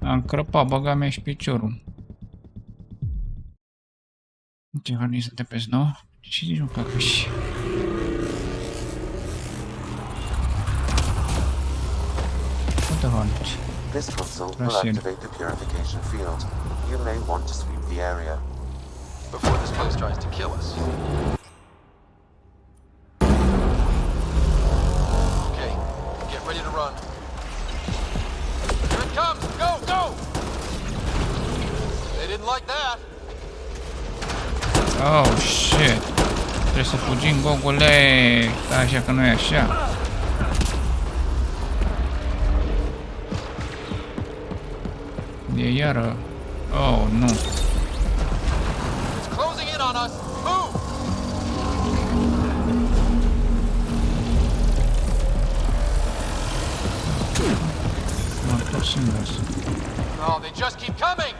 Am crăpat, băga mea și piciorul. Ce harniță de pe nou? Ce zici, mă, cacași? What the hell? This console will activate the purification field. You may want to sweep the area before this place tries to kill us. Okay, get ready to run. Here it comes! Go, go! They didn't like that. Oh, shit. Trebuie să fugim, gogule. Stai așa că nu e așa. E iară. Oh, nu. It's closing in on us. Move! M-am întors invers. Oh, they just keep coming.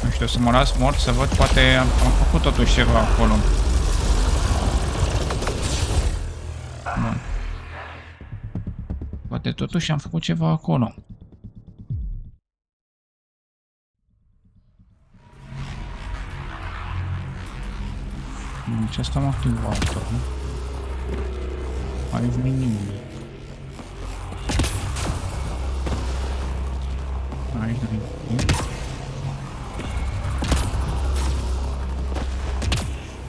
Nu știu, să mă las mort să văd, poate am făcut totuși ceva acolo. Bun. Poate totuși am făcut ceva acolo. Deci asta am activat-o. Aici nu-i nimic. Aici nu-i nimic.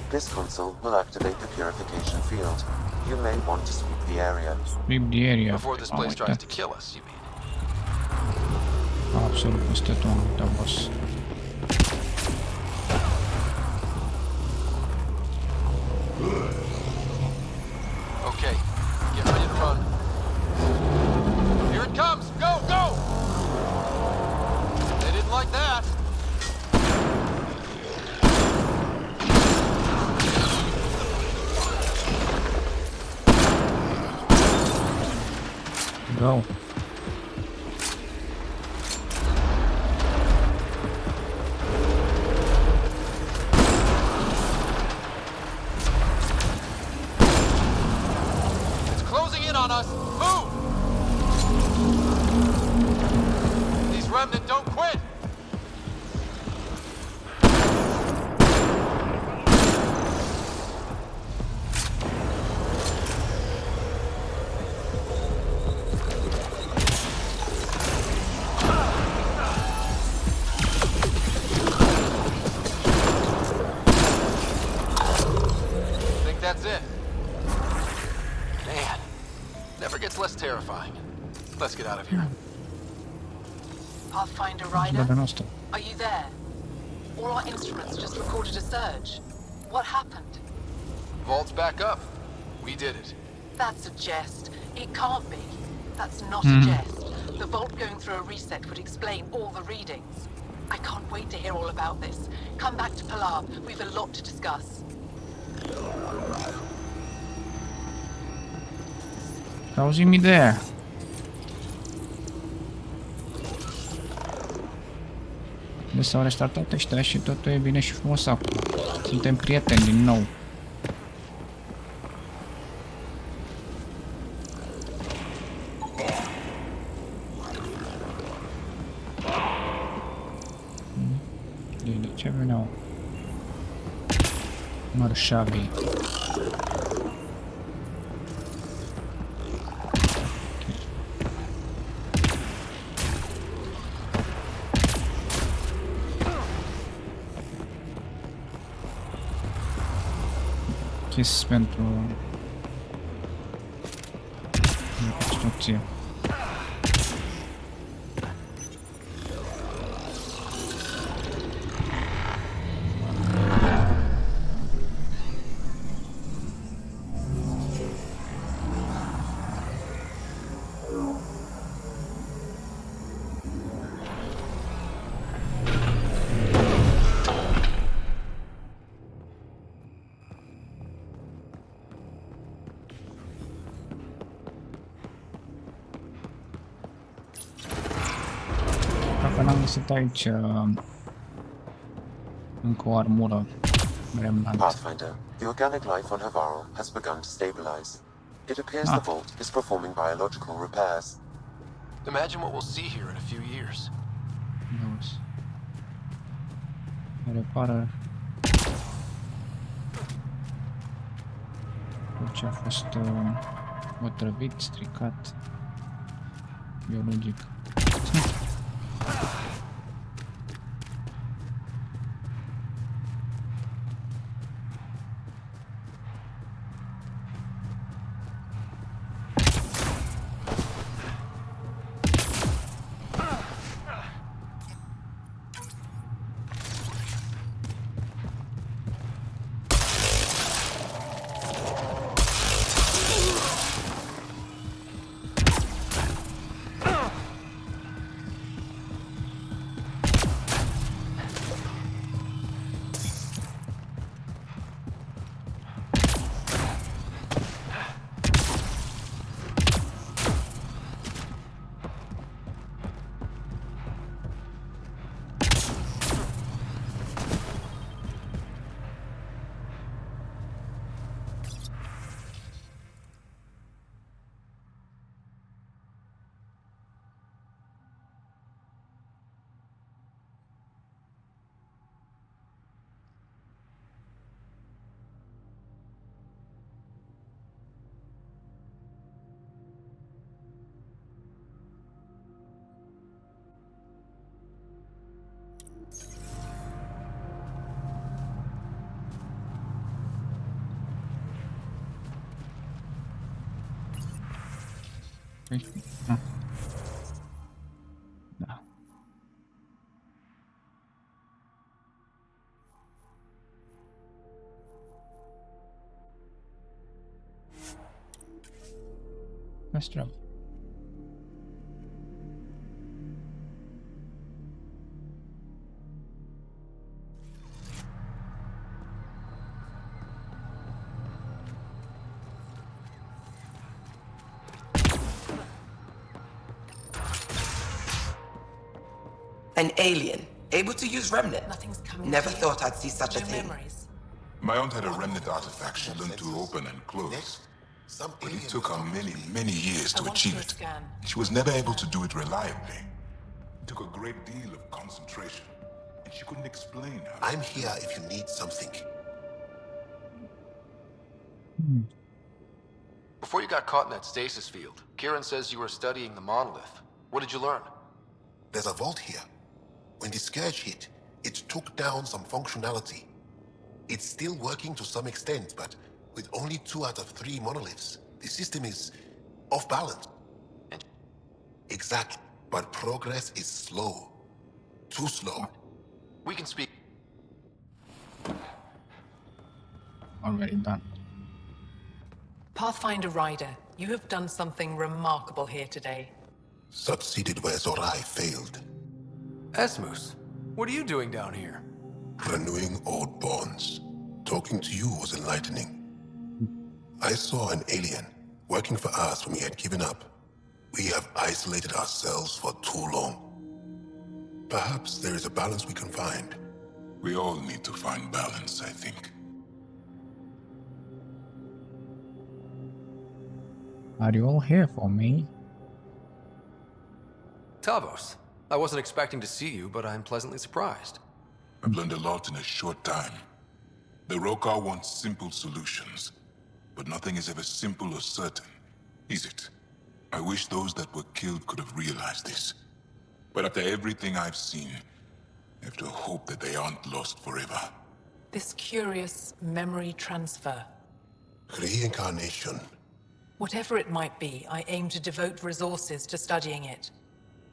This console will activate the purification field. You may want to sweep the area. Sweep the area. Before this place tries to kill us, you mean? Absolut peste tot am uitat, boss. Okay, get ready to run. Here it comes! Go, go! They didn't like that. Go. It's closing in on us. Move! These remnant don't quit. That's it. Man, never gets less terrifying. Let's get out of here. Pathfinder Rider, are you there? All our instruments just recorded a surge. What happened? Vault's back up. We did it. That's a jest. It can't be. That's not a jest. The vault going through a reset would explain all the readings. I can't wait to hear all about this. Come back to Pilar. We've a lot to discuss. Auzim ideea. Deci s-au restartat ăștia și totul e bine și frumos acum. Suntem prieteni din nou. De ce veneau? Mărșavii. Chis pentru construcție. Dacă n-am găsit aici încă o armură Remnant. Pathfinder, the organic life on Havarl has begun to stabilize. It appears the vault is performing biological repairs. Imagine what we'll see here in a few years. Auzi. Repară tot ce a fost otrăvit, stricat, biologic. Da. Let's jump. An alien, able to use remnant. Nothing's coming. Never to you. thought I'd see such a No thing. memories. My aunt had a remnant artifact she learned to open and close. But it took her many years I to want achieve to it. scan. She was never able to do it reliably. It took a great deal of concentration, and she couldn't explain how. I'm here if you need something. Before you got caught in that stasis field, Kieran says you were studying the monolith. What did you learn? There's a vault here. When the scourge hit, it took down some functionality. It's still working to some extent, but with only 2 out of 3 monoliths, the system is off balance. Exactly, but progress is slow. Too slow. We can speak. Already done. Pathfinder Rider, you have done something remarkable here today. Succeeded where Zorai failed. Esmus, what are you doing down here? Renewing old bonds. Talking to you was enlightening. I saw an alien working for us when we had given up. We have isolated ourselves for too long. Perhaps there is a balance we can find. We all need to find balance, I think. Are you all here for me? Tavos, I wasn't expecting to see you, but I'm pleasantly surprised. I've learned a lot in a short time. The Rokar wants simple solutions, but nothing is ever simple or certain, is it? I wish those that were killed could have realized this. But after everything I've seen, I have to hope that they aren't lost forever. This curious memory transfer. Reincarnation. Whatever it might be, I aim to devote resources to studying it.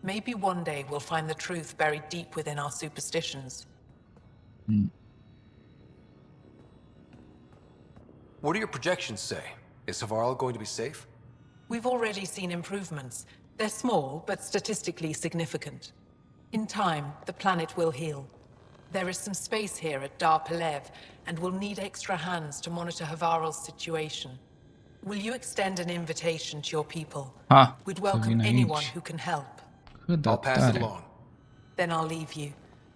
Maybe one day we'll find the truth buried deep within our superstitions. What do your projections say? Is Havarl going to be safe? We've already seen improvements. They're small, but statistically significant. In time, the planet will heal. There is some space here at Dar Pelev, and we'll need extra hands to monitor Havarl's situation. Will you extend an invitation to your people? We'd welcome anyone who can help. I'll pass it along. Then I'll leave you.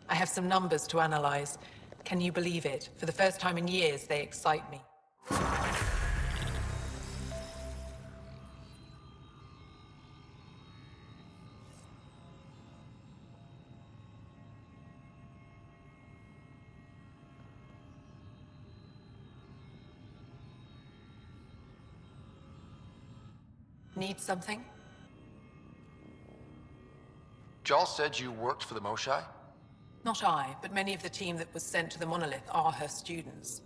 I have some numbers to analyze. Can you believe it? For the first time in years, they excite me. Need something? Jal said you worked for the Moshai? Not I, but many of the team that was sent to the monolith are her students.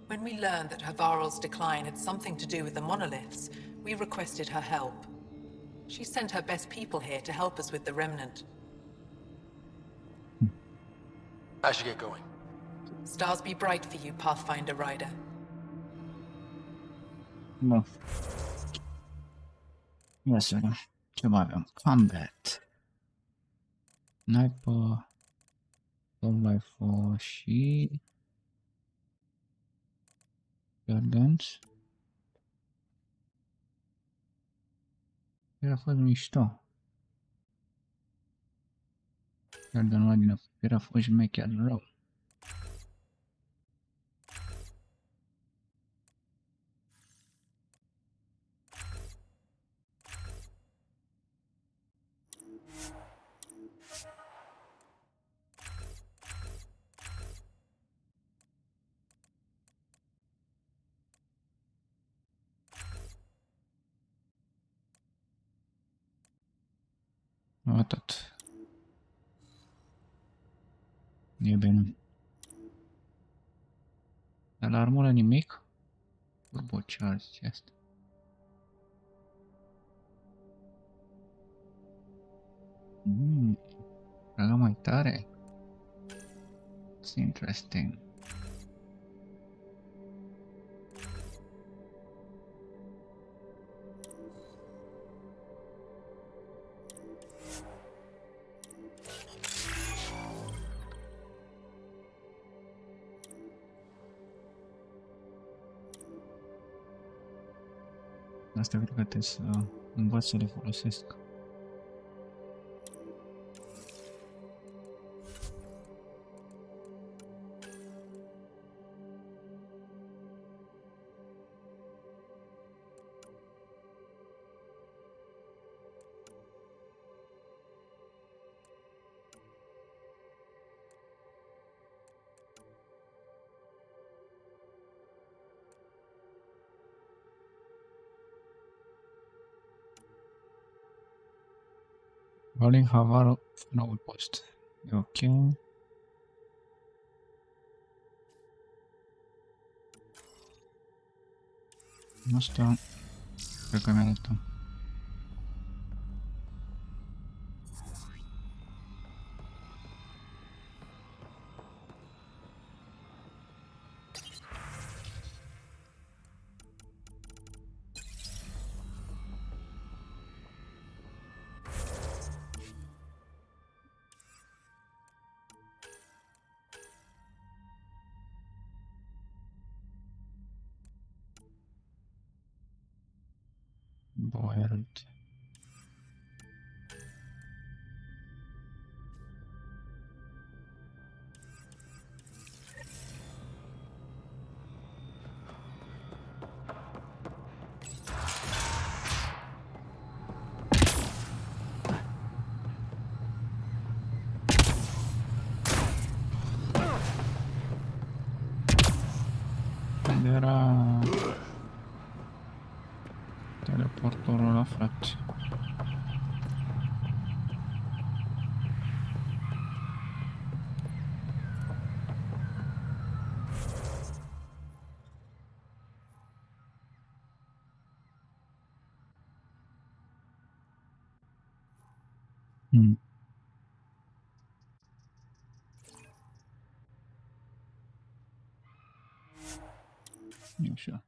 When we learned that Havarl's decline had something to do with the monoliths, we requested her help. She sent her best people here to help us with the remnant. I should get going. Stars be bright for you, Pathfinder Rider. Bun. Ia să vedem. Ce mai avem? Combat. Sniper. Assault rifle și... Guns. Era fost mișto. Chiar de numai din afară. Era fost șmecher rău. Atât. E bine. Dar la armură nimic? Turbocharge asta. Era mai tare. It's interesting. Asta cred că trebuie să învăț să le folosesc. Rolling Havarl noul post. E ok. Asta cred că mi-a dat. Boiled. Era teleportorul ăla, frate. Așa.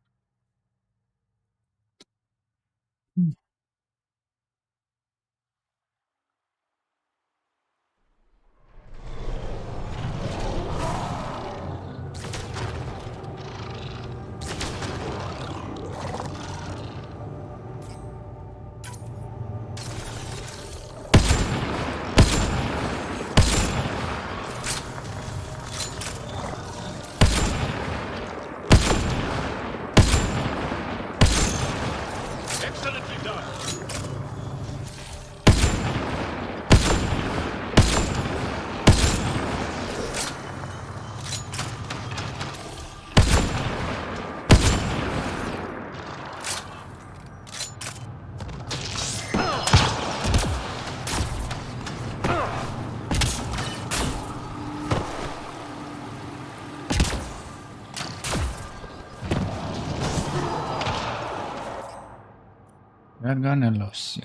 Verganelos.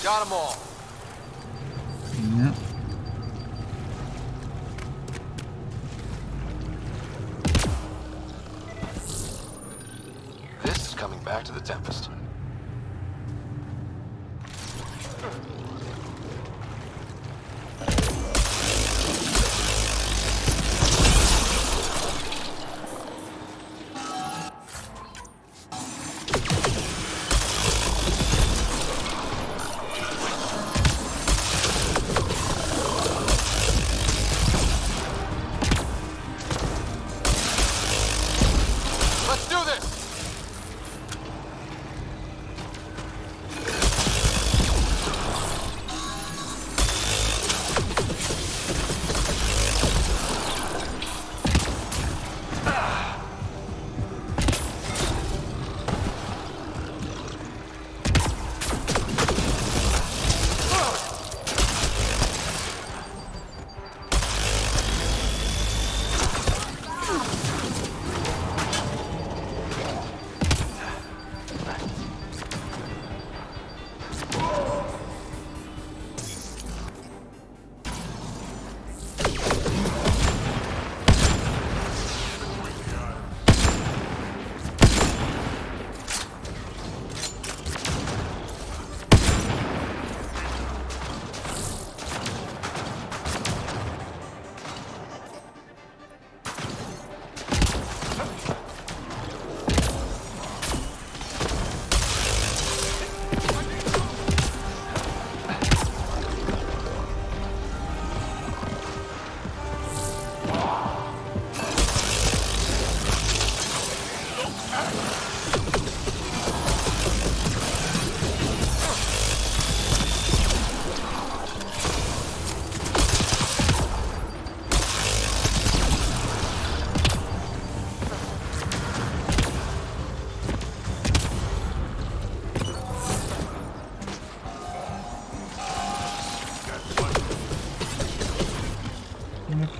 Got them all. Yeah. This is coming back to the Tempest. Let's do this!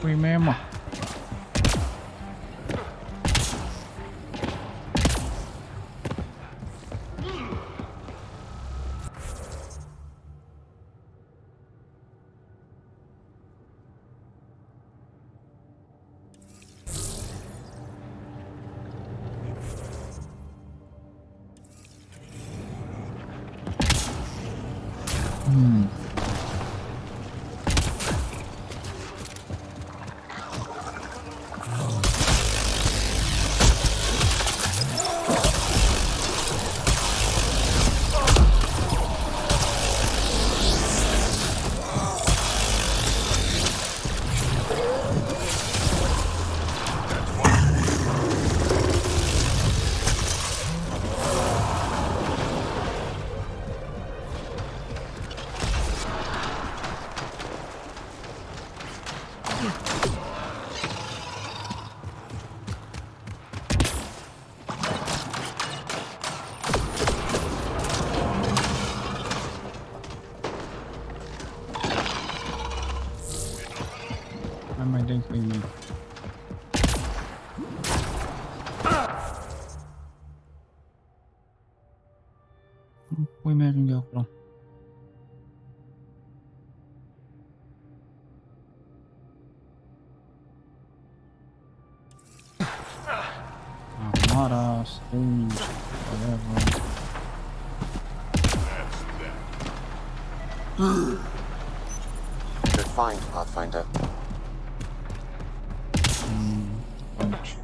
Pui mea, mă. Mai dai pui mei. Pui mei ajung eu acolo. Amara, stay, whatever. Good find, Pathfinder. Punch.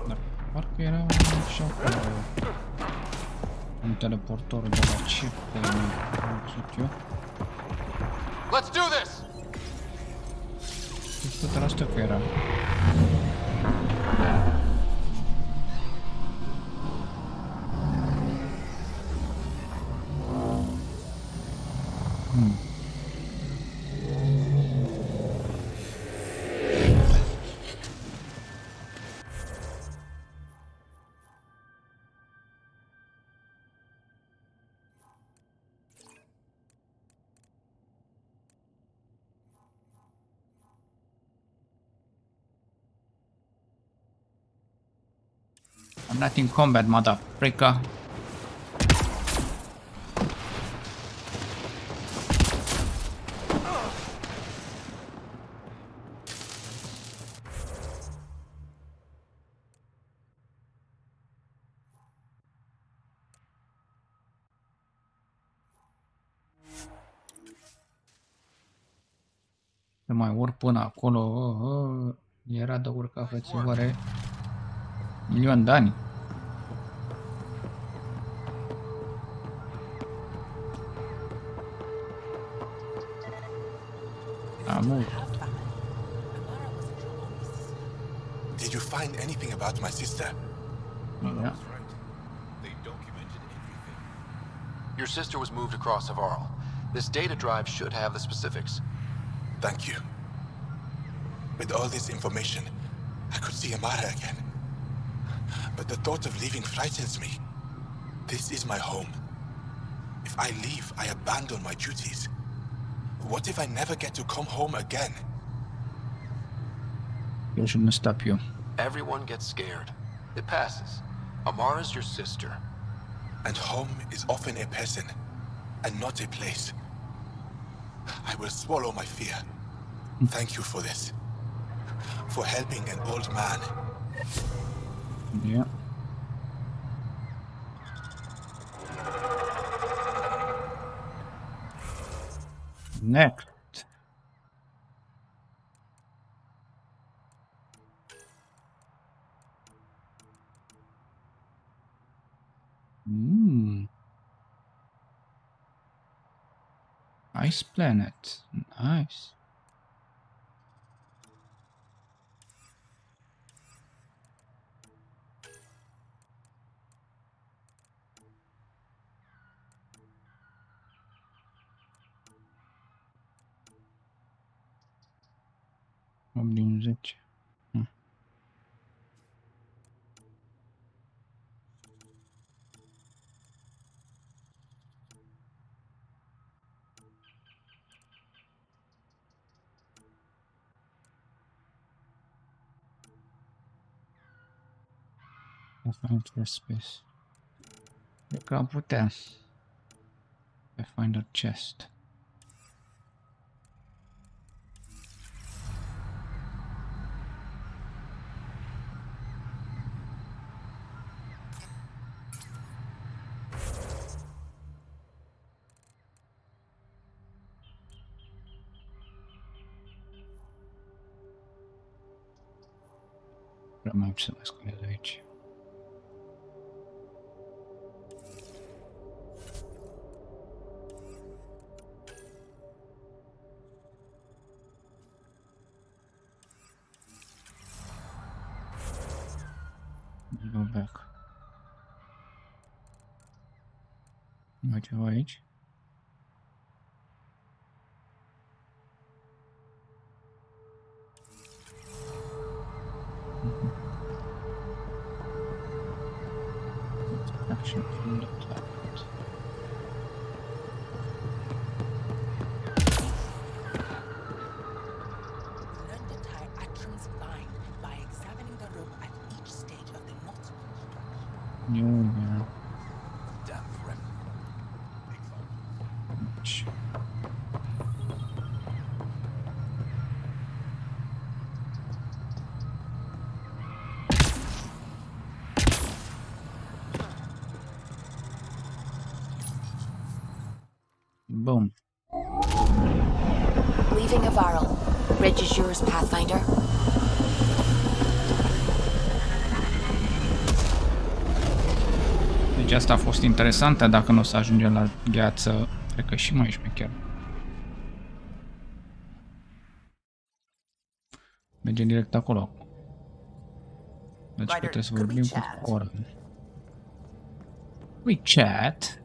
Dar parcă era așa acolo un teleportor de la ce pui mei am văzut eu. Let's do this! 100% că era. Not in combat, motherfucker. Să mai urc până acolo. Era de urcat, frățioare. Milion de ani. Mult. Did you find anything about my sister? Yeah. Your sister was moved across Avarl. This data drive should have the specifics. Thank you. With all this information, I could see Amara again. But the thought of leaving frightens me. This is my home. If I leave, I abandon my duties. What if I never get to come home again? You shouldn't stop you. Everyone gets scared. It passes. Amara's your sister. And home is often a person, and not a place. I will swallow my fear. Thank you for this. For helping an old man. Yeah. Next. Ice planet. Nice. Din 10. Find space. Cred că am putea. Să find a chest. Vreau mai să mă scolez de aici. Go back. Mai ceva aici? Action from the planet. Learn to tie actions bind by examining the rope at each stage of the multiple structure. Yeah. Damn grim. Boom. Leaving Avarl. Bridge is yours, Pathfinder. Deci asta a fost interesantă, dacă nu o să ajungem la gheață, cred că și mai șmecher. Mergem direct acolo. Deci că trebuie să vorbim cu Coran. We chat.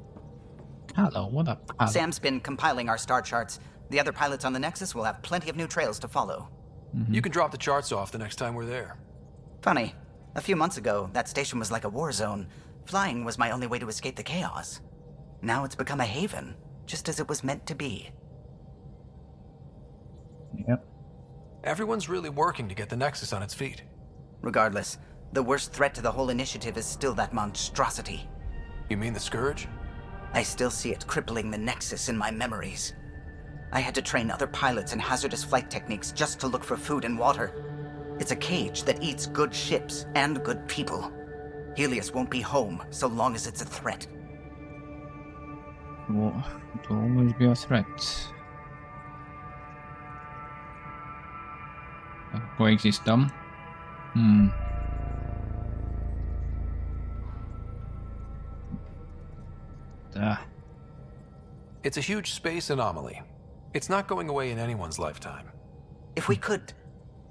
Hello, what up? Hello. Sam's been compiling our star charts. The other pilots on the Nexus will have plenty of new trails to follow. You can drop the charts off the next time we're there. Funny, a few months ago, that station was like a war zone. Flying was my only way to escape the chaos. Now it's become a haven, just as it was meant to be. Yep. Everyone's really working to get the Nexus on its feet. Regardless, The worst threat to the whole initiative is still that monstrosity. You mean the Scourge? I still see it crippling the Nexus in my memories. I had to train other pilots in hazardous flight techniques just to look for food and water. It's a cage that eats good ships and good people. Helios won't be home so long as it's a threat. Well, it will always be a threat. Coexistem. It's a huge space anomaly. It's not going away in anyone's lifetime. If we could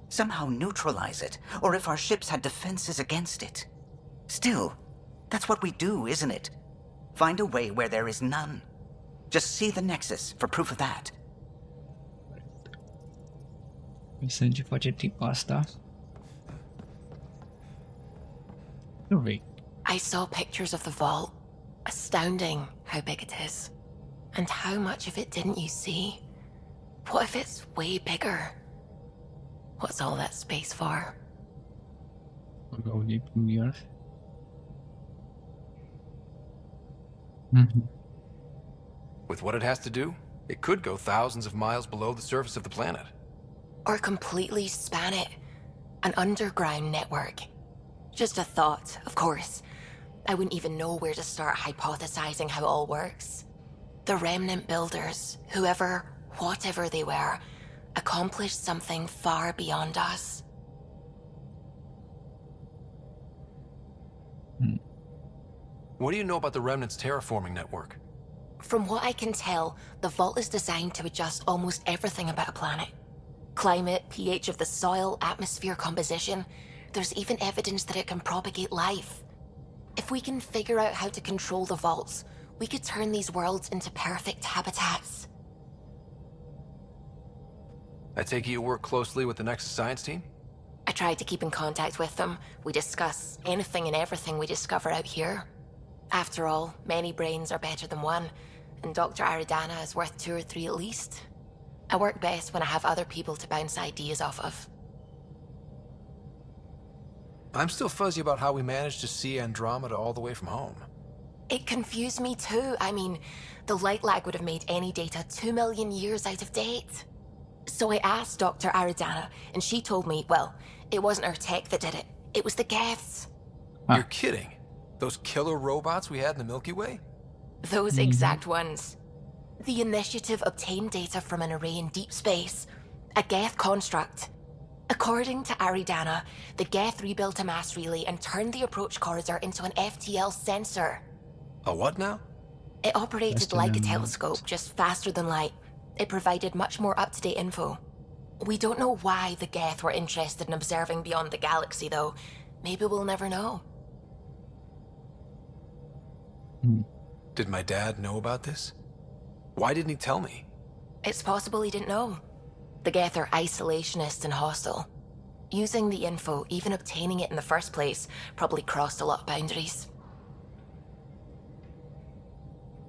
somehow neutralize it, or if our ships had defenses against it. Still, that's what we do, isn't it? Find a way where there is none. Just see the Nexus for proof of that. Sânge face tipul asta. Wait. I saw pictures of the vault. Astounding how big it is. And how much of it didn't you see? What if it's way bigger? What's all that space for? I'll go deep in the earth. With what it has to do, it could go thousands of miles below the surface of the planet. Or completely span it. An underground network. Just a thought, of course. I wouldn't even know where to start hypothesizing how it all works. The remnant builders, whoever, whatever they were, accomplished something far beyond us. What do you know about the Remnant's terraforming network? From what I can tell, the vault is designed to adjust almost everything about a planet. Climate, pH of the soil, atmosphere composition. There's even evidence that it can propagate life. If we can figure out how to control the vaults, we could turn these worlds into perfect habitats. I take it you work closely with the Nexus science team? I tried to keep in contact with them. We discuss anything and everything we discover out here. After all, many brains are better than one, and Dr. Aridana is worth 2 or 3 at least. I work best when I have other people to bounce ideas off of. I'm still fuzzy about how we managed to see Andromeda all the way from home. It confused me too. I mean, the light lag would have made any data 2 million years out of date. So I asked Dr. Aridana, and she told me, well, it wasn't her tech that did it. It was the Geths. You're kidding? Those killer robots we had in the Milky Way? Those exact ones. The initiative obtained data from an array in deep space, a Geth construct. According to Aridana, the Geth rebuilt a mass relay and turned the approach corridor into an FTL sensor. A what now? It operated like a telescope, just faster than light. It provided much more up-to-date info. We don't know why the Geth were interested in observing beyond the galaxy, though. Maybe we'll never know. Did my dad know about this? Why didn't he tell me? It's possible he didn't know. The Geth are isolationist and hostile. Using the info, even obtaining it in the first place, probably crossed a lot of boundaries.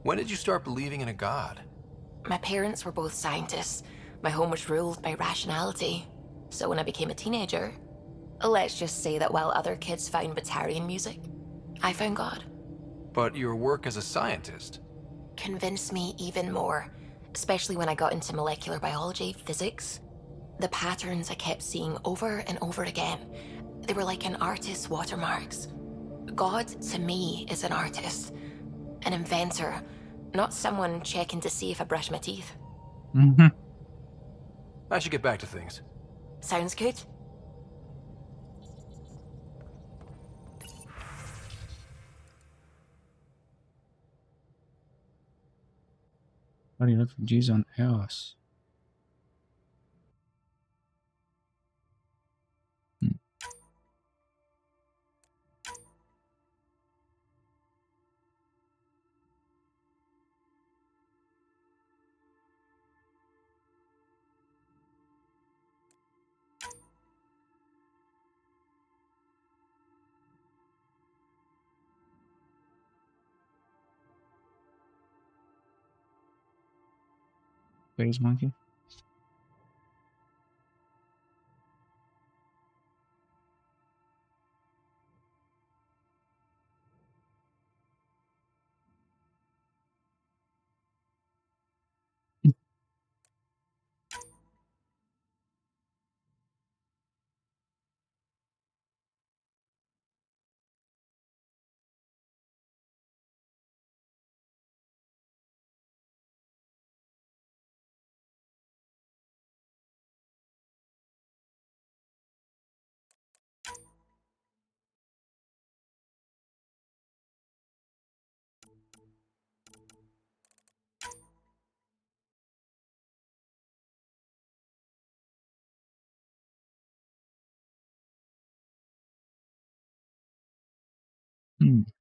When did you start believing in a god? My parents were both scientists. My home was ruled by rationality. So when I became a teenager, let's just say that while other kids found Batarian music, I found God. But your work as a scientist? Convinced me even more, especially when I got into molecular biology, physics. The patterns I kept seeing over and over again, they were like an artist's watermarks. God, to me, is an artist, an inventor, not someone checking to see if I brush my teeth. I should get back to things. Sounds good. Are you refugees on Eos? Space monkey. Interesant.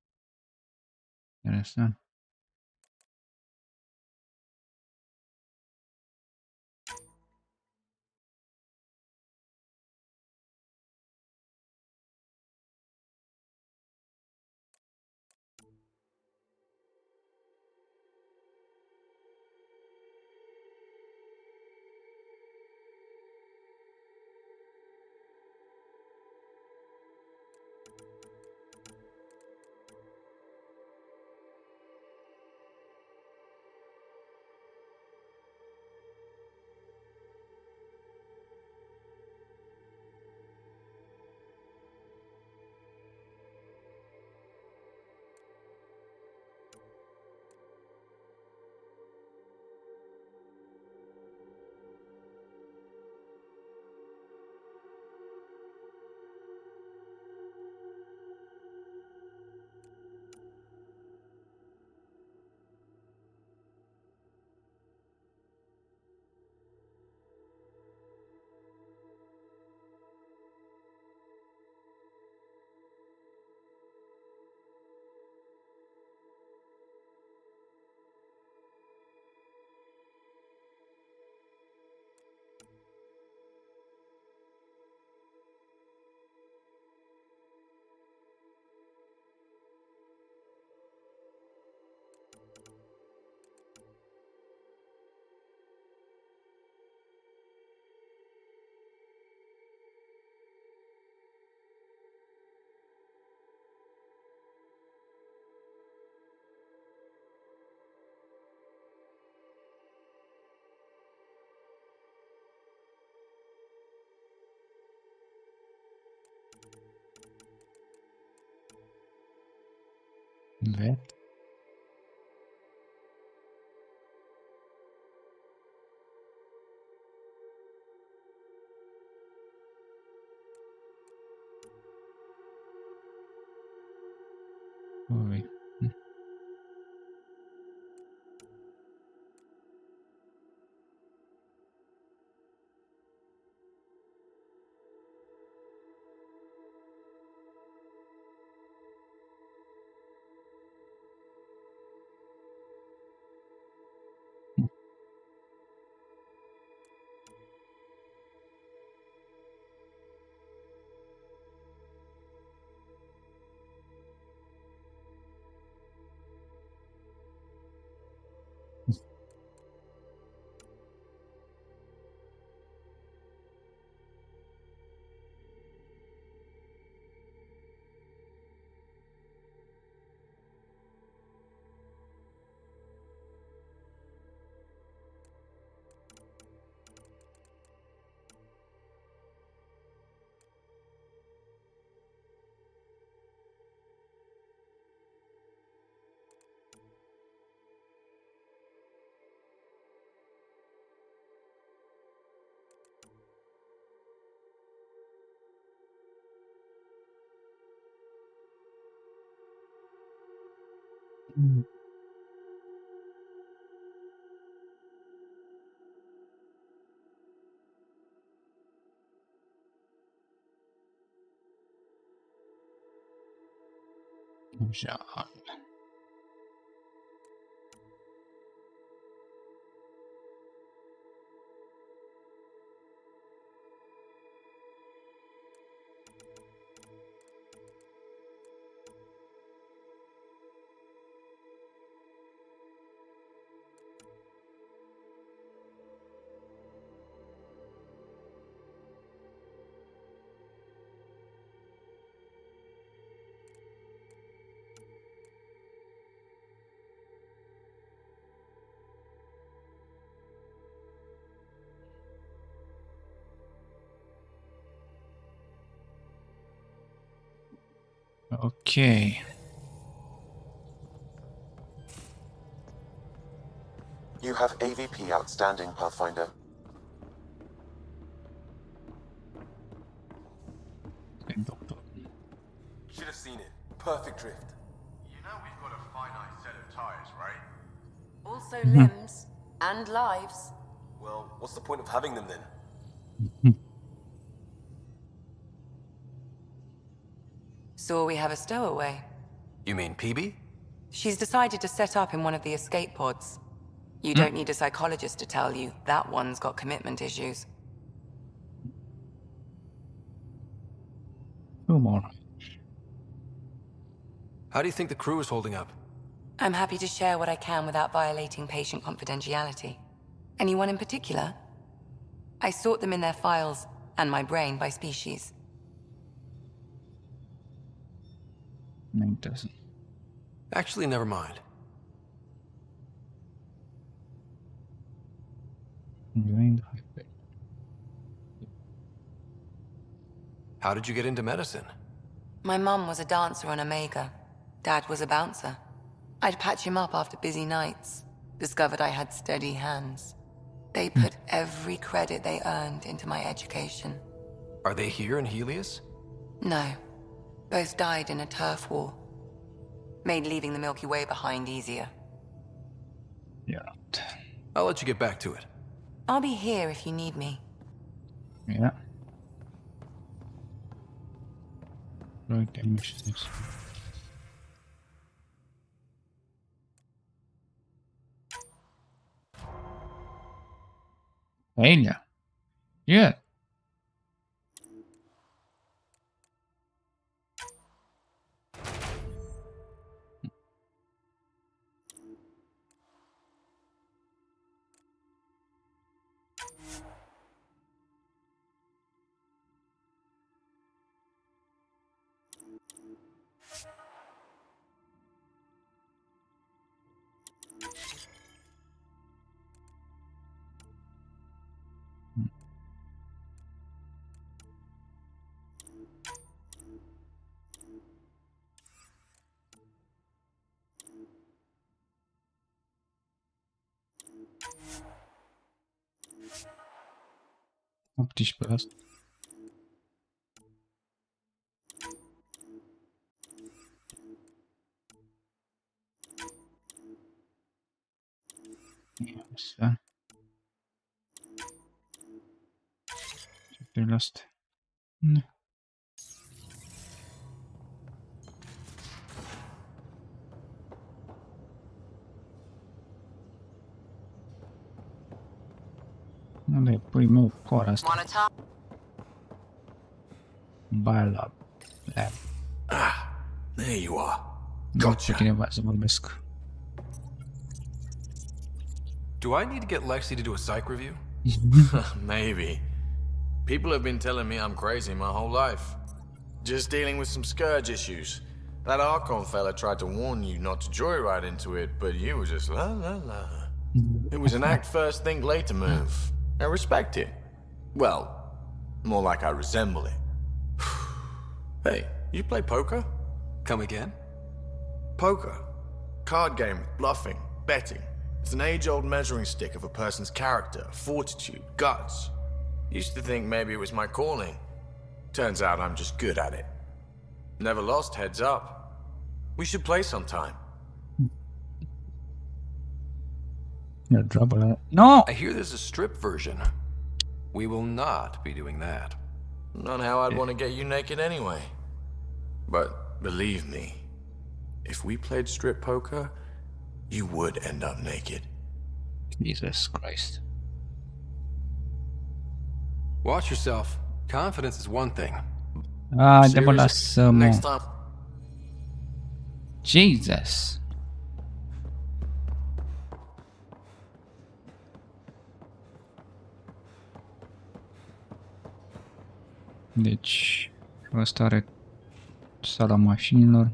Vet. Ui. Ja. Okay. You have AVP outstanding, Pathfinder. Doctor. Should have seen it. Perfect drift. You know we've got a finite set of tires, right? Also limbs and lives. Well, what's the point of having them then? So we have a stowaway. You mean PB? She's decided to set up in one of the escape pods. You don't need a psychologist to tell you that one's got commitment issues. Two more. How do you think the crew is holding up? I'm happy to share what I can without violating patient confidentiality. Anyone in particular? I sort them in their files and my brain by species. No, it doesn't. Actually, never mind. Enjoying the hype. How did you get into medicine? My mum was a dancer on Omega. Dad was a bouncer. I'd patch him up after busy nights. Discovered I had steady hands. They put every credit they earned into my education. Are they here in Helios? No. Both died in a turf war. Made leaving the Milky Way behind easier. Yeah. I'll let you get back to it. I'll be here if you need me. Yeah. Right, emissions. Failure. Yeah. Optisch belastet. Ja, все. Belastet. Ne. Unde pui meu cor asta? Biolab. Lab. There you are. Gotcha. Cineva să vorbesc. Do I need to get Lexi to do a psych review? Maybe. People have been telling me I'm crazy my whole life. Just dealing with some scourge issues. That Archon fella tried to warn you not to joyride into it, but you were just la la la. It was an act first, think later move. I respect it. Well, more like I resemble it. Hey, you play poker? Come again? Poker. Card game with bluffing, betting. It's an age-old measuring stick of a person's character, fortitude, guts. Used to think maybe it was my calling. Turns out I'm just good at it. Never lost, heads up. We should play sometime. Yeah, drop it. No! I hear there's a strip version. We will not be doing that. Not how I'd want to get you naked anyway. But believe me, if we played strip poker, you would end up naked. Jesus Christ. Watch yourself. Confidence is one thing. Ah, de lasă-mă. Next time. Jesus. Deci, ăsta are sala mașinilor.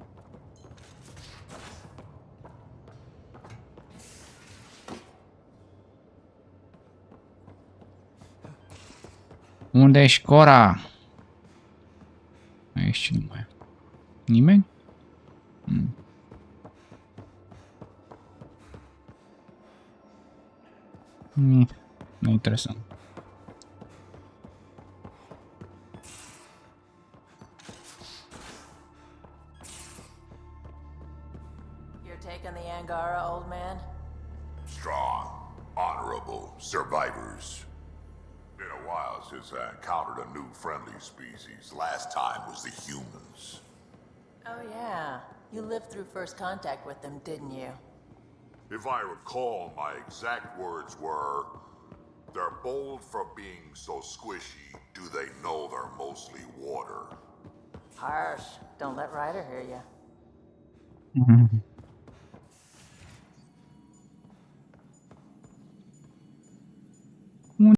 Unde ești, Cora? Aici cine mai e? Nimeni? Nu e interesant. You're taking the Angara, old man? Strong, honorable survivors. Been a while since I encountered a new friendly species. Last time was the humans. Oh yeah. You lived through first contact with them, didn't you? If I recall, my exact words were, "They're bold for being so squishy, do they know they're mostly water?" Harsh. Don't let Ryder hear you.